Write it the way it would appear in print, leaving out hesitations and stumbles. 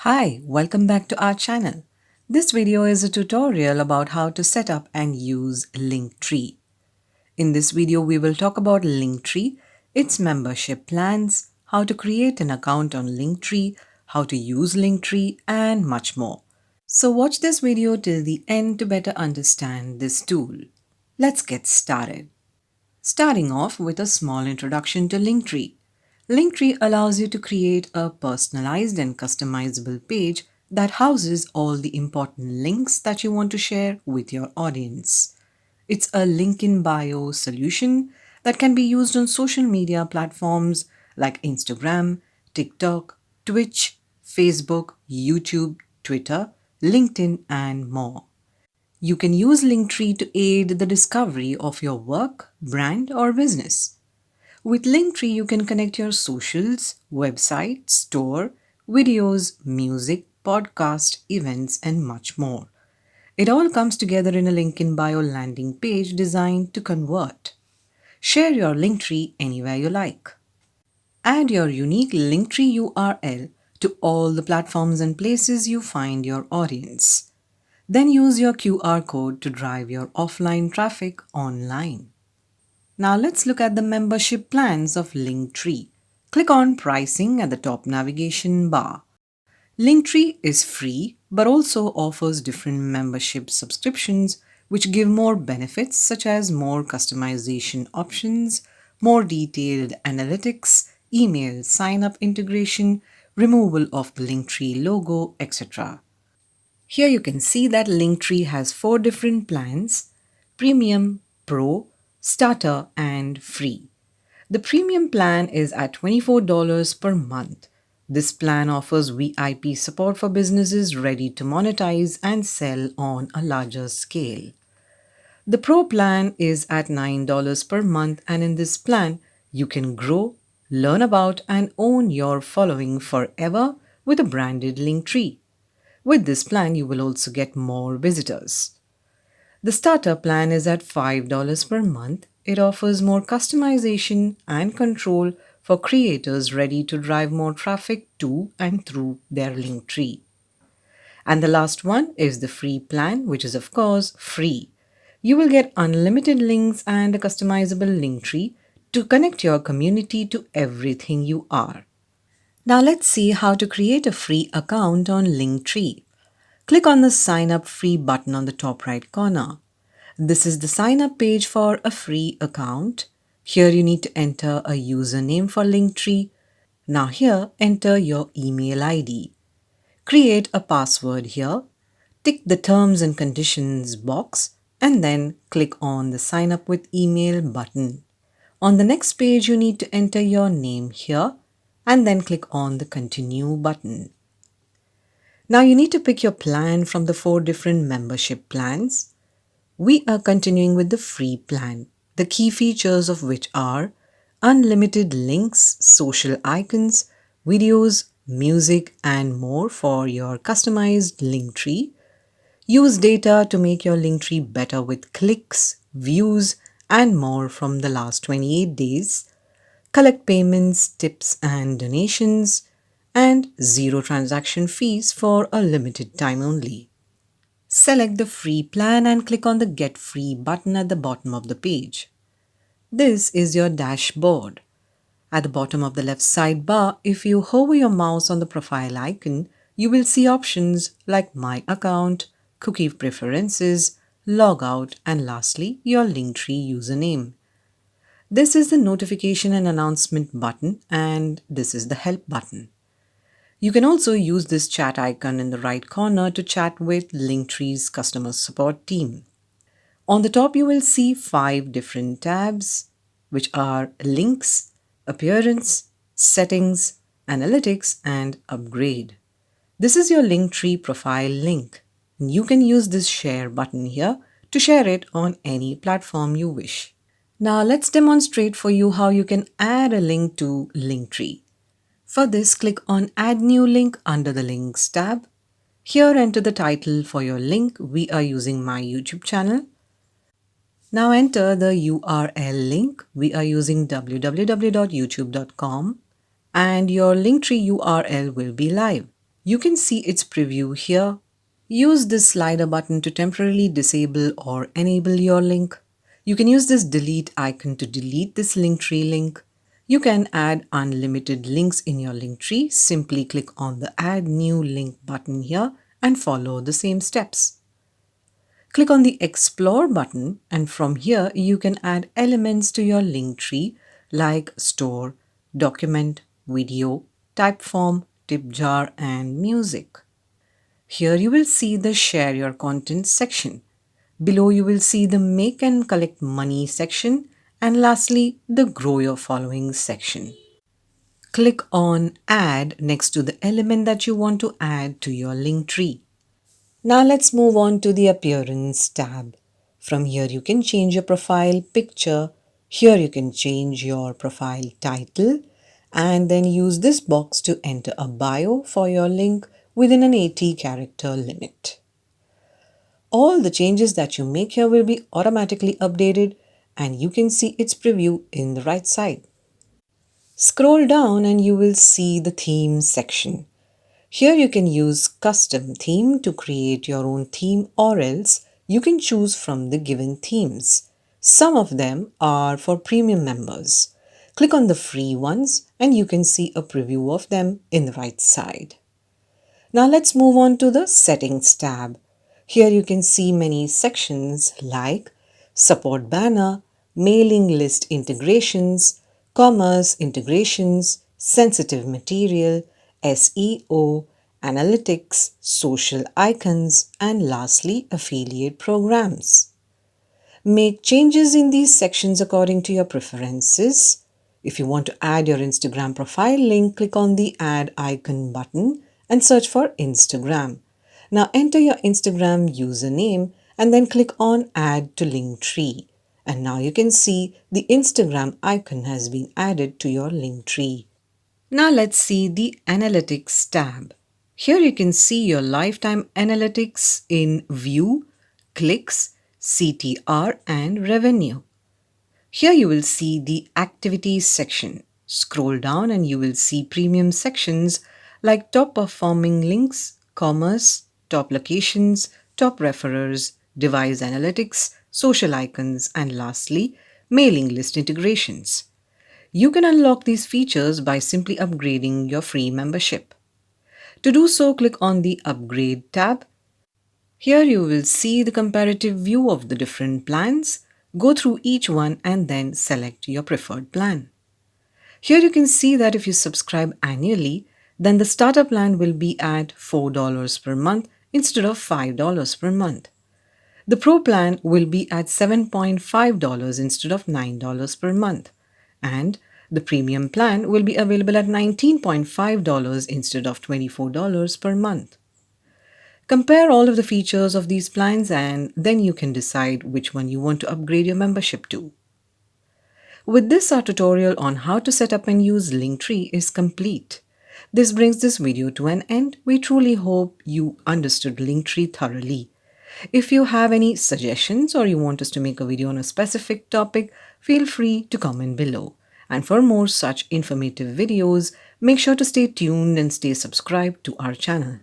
Hi, welcome back to our channel. This video is a tutorial about how to set up and use Linktree. In this video, we will talk about Linktree, its membership plans, how to create an account on Linktree, how to use Linktree, and much more. So watch this video till the end to better understand this tool. Let's get started. Starting off with a small introduction to Linktree. Linktree allows you to create a personalized and customizable page that houses all the important links that you want to share with your audience. It's a link in bio solution that can be used on social media platforms like Instagram, TikTok, Twitch, Facebook, YouTube, Twitter, LinkedIn, and more. You can use Linktree to aid the discovery of your work, brand, or business. With Linktree, you can connect your socials, website, store, videos, music, podcast, events, and much more. It all comes together in a link in bio landing page designed to convert. Share your Linktree anywhere you like. Add your unique Linktree URL to all the platforms and places you find your audience. Then use your QR code to drive your offline traffic online. Now let's look at the membership plans of Linktree. Click on Pricing at the top navigation bar. Linktree is free but also offers different membership subscriptions which give more benefits such as more customization options, more detailed analytics, email sign-up integration, removal of the Linktree logo, etc. Here you can see that Linktree has 4 different plans: Premium, Pro, Starter, and Free. The Premium plan is at $24 per month. This plan offers VIP support for businesses ready to monetize and sell on a larger scale. The Pro plan is at $9 per month, and in this plan, you can grow, learn about, and own your following forever with a branded Linktree. With this plan, you will also get more visitors. The starter plan is at $5 per month. It offers more customization and control for creators ready to drive more traffic to and through their Linktree. And the last one is the free plan, which is of course free. You will get unlimited links and a customizable Linktree to connect your community to everything you are. Now let's see how to create a free account on Linktree. Click on the Sign Up Free button on the top right corner. This is the sign up page for a free account. Here you need to enter a username for Linktree. Now here, enter your email ID. Create a password here. Tick the terms and conditions box and then click on the Sign Up with Email button. On the next page, you need to enter your name here and then click on the Continue button. Now you need to pick your plan from the 4 different membership plans. We are continuing with the free plan, the key features of which are unlimited links, social icons, videos, music, and more for your customized Linktree. Use data to make your Linktree better with clicks, views, and more from the last 28 days. Collect payments, tips, and donations, and 0 transaction fees for a limited time only. Select the free plan and click on the Get Free button at the bottom of the page. This is your dashboard. At the bottom of the left sidebar, if you hover your mouse on the profile icon, you will see options like My Account, Cookie Preferences, Logout, and lastly, your Linktree username. This is the notification and announcement button, and this is the help button. You can also use this chat icon in the right corner to chat with Linktree's customer support team. On the top, you will see 5 different tabs, which are Links, Appearance, Settings, Analytics, and Upgrade. This is your Linktree profile link. You can use this share button here to share it on any platform you wish. Now let's demonstrate for you how you can add a link to Linktree. For this, click on Add New Link under the Links tab. Here enter the title for your link. We are using my YouTube channel. Now enter the URL link. We are using www.youtube.com and your Linktree URL will be live. You can see its preview here. Use this slider button to temporarily disable or enable your link. You can use this delete icon to delete this Linktree link. You can add unlimited links in your Linktree. Simply click on the Add New Link button here and follow the same steps. Click on the Explore button, and from here you can add elements to your Linktree like store, document, video, typeform, tip jar, and music. Here you will see the Share Your Content section. Below you will see the Make and Collect Money section, and lastly the Grow Your Following section. Click on Add next to the element that you want to add to your Linktree. Now let's move on to the Appearance tab. From here you can change your profile picture. Here you can change your profile title and then use this box to enter a bio for your link within an 80 character limit. All the changes that you make here will be automatically updated and you can see its preview in the right side. Scroll down and you will see the theme section. Here you can use custom theme to create your own theme, or else you can choose from the given themes. Some of them are for premium members. Click on the free ones and you can see a preview of them in the right side. Now let's move on to the Settings tab. Here you can see many sections like Support Banner, Mailing List Integrations, Commerce Integrations, Sensitive Material, SEO, Analytics, Social Icons, and lastly, Affiliate Programs. Make changes in these sections according to your preferences. If you want to add your Instagram profile link, click on the Add icon button and search for Instagram. Now enter your Instagram username and then click on Add to Linktree. And now you can see the Instagram icon has been added to your Linktree. Now let's see the Analytics tab. Here you can see your lifetime analytics in view, clicks, CTR, and revenue. Here you will see the activities section. Scroll down and you will see premium sections like top performing links, commerce, top locations, top referrers, device analytics, social icons, and lastly, mailing list integrations. You can unlock these features by simply upgrading your free membership. To do so, click on the Upgrade tab. Here you will see the comparative view of the different plans. Go through each one and then select your preferred plan. Here you can see that if you subscribe annually, then the starter plan will be at $4 per month instead of $5 per month. The Pro plan will be at $7.5 instead of $9 per month. And the Premium plan will be available at $19.5 instead of $24 per month. Compare all of the features of these plans and then you can decide which one you want to upgrade your membership to. With this, our tutorial on how to set up and use Linktree is complete. This brings this video to an end. We truly hope you understood Linktree thoroughly. If you have any suggestions or you want us to make a video on a specific topic, feel free to comment below. And for more such informative videos, make sure to stay tuned and stay subscribed to our channel.